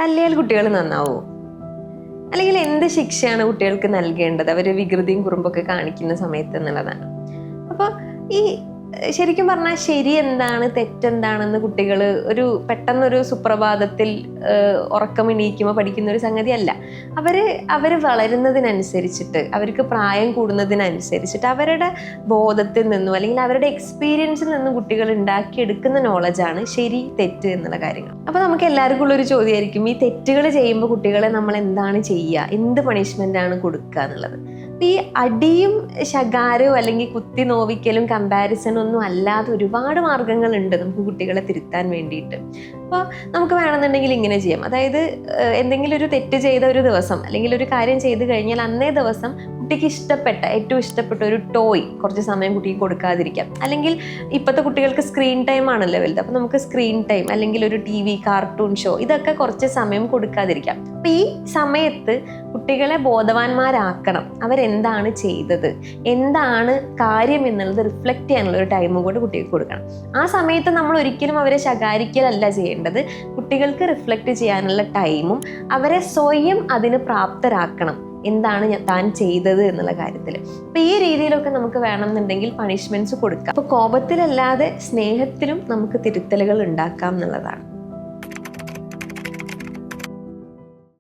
തല്ലിയാൽ കുട്ടികൾ നന്നാവോ? അല്ലെങ്കിൽ എന്ത് ശിക്ഷയാണ് കുട്ടികൾക്ക് നൽകേണ്ടത് അവർ വികൃതിയും കുറുമ്പൊക്കെ കാണിക്കുന്ന സമയത്ത് എന്നുള്ളതാണ്. അപ്പോൾ ഈ ശരിക്കും പറഞ്ഞാൽ ശരി എന്താണ് തെറ്റെന്താണെന്ന് കുട്ടികൾ പെട്ടെന്നൊരു സുപ്രഭാതത്തിൽ ഉറക്കമെണീക്കുമ്പോൾ പഠിക്കുന്ന ഒരു സംഗതിയല്ല. അവർ വളരുന്നതിനനുസരിച്ചിട്ട്, അവർക്ക് പ്രായം കൂടുന്നതിനനുസരിച്ചിട്ട് അവരുടെ ബോധത്തിൽ നിന്നും അല്ലെങ്കിൽ അവരുടെ എക്സ്പീരിയൻസിൽ നിന്നും കുട്ടികൾ ഉണ്ടാക്കിയെടുക്കുന്ന നോളജാണ് ശരി തെറ്റ് എന്നുള്ള കാര്യങ്ങൾ. അപ്പോൾ നമുക്ക് എല്ലാവർക്കും ഉള്ളൊരു ചോദ്യമായിരിക്കും, ഈ തെറ്റുകൾ ചെയ്യുമ്പോൾ കുട്ടികളെ നമ്മൾ എന്താണ് ചെയ്യുക, എന്ത് പണിഷ്മെൻ്റ് ആണ് കൊടുക്കുക എന്നുള്ളത്. ഈ അടിയും ശകാരവും അല്ലെങ്കിൽ കുത്തി നോവിക്കലും കമ്പാരിസണും ഒന്നും അല്ലാതെ ഒരുപാട് മാർഗങ്ങളുണ്ട് നമുക്ക് കുട്ടികളെ തിരുത്താൻ വേണ്ടിയിട്ട്. അപ്പോൾ നമുക്ക് വേണമെന്നുണ്ടെങ്കിൽ ഇങ്ങനെ ചെയ്യാം. അതായത് എന്തെങ്കിലും ഒരു തെറ്റ് ചെയ്ത ഒരു ദിവസം അല്ലെങ്കിൽ ഒരു കാര്യം ചെയ്ത് കഴിഞ്ഞാൽ അന്നേ ദിവസം കുട്ടിക്ക് ഏറ്റവും ഇഷ്ടപ്പെട്ട ഒരു ടോയ് കുറച്ച് സമയം കുട്ടിക്ക് കൊടുക്കാതിരിക്കാം. അല്ലെങ്കിൽ ഇപ്പോഴത്തെ കുട്ടികൾക്ക് സ്ക്രീൻ ടൈം ആണല്ലോ വലുത്. അപ്പോൾ നമുക്ക് സ്ക്രീൻ ടൈം അല്ലെങ്കിൽ ഒരു TV, കാർട്ടൂൺ ഷോ ഇതൊക്കെ കുറച്ച് സമയം കൊടുക്കാതിരിക്കാം. അപ്പം ഈ സമയത്ത് കുട്ടികളെ ബോധവാന്മാരാക്കണം. അവരെന്താണ് ചെയ്തത്, എന്താണ് കാര്യം എന്നുള്ളത് റിഫ്ലക്റ്റ് ചെയ്യാനുള്ള ഒരു ടൈം കൂടെ കുട്ടികൾക്ക് കൊടുക്കണം. ആ സമയത്ത് നമ്മൾ ഒരിക്കലും അവരെ ശകാരിക്കലല്ല ചെയ്യേണ്ടത്. കുട്ടികൾക്ക് റിഫ്ലക്റ്റ് ചെയ്യാനുള്ള ടൈമും അവരെ സ്വയം അതിന് പ്രാപ്തരാക്കണം, എന്താണ് താൻ ചെയ്തത് എന്നുള്ള കാര്യത്തിൽ. അപ്പം ഈ രീതിയിലൊക്കെ നമുക്ക് വേണമെന്നുണ്ടെങ്കിൽ പണിഷ്മെന്റ്സ് കൊടുക്കാം. അപ്പോൾ കോപത്തിലല്ലാതെ സ്നേഹത്തിലും നമുക്ക് തിരുത്തലുകൾ ഉണ്ടാക്കാം എന്നുള്ളതാണ്.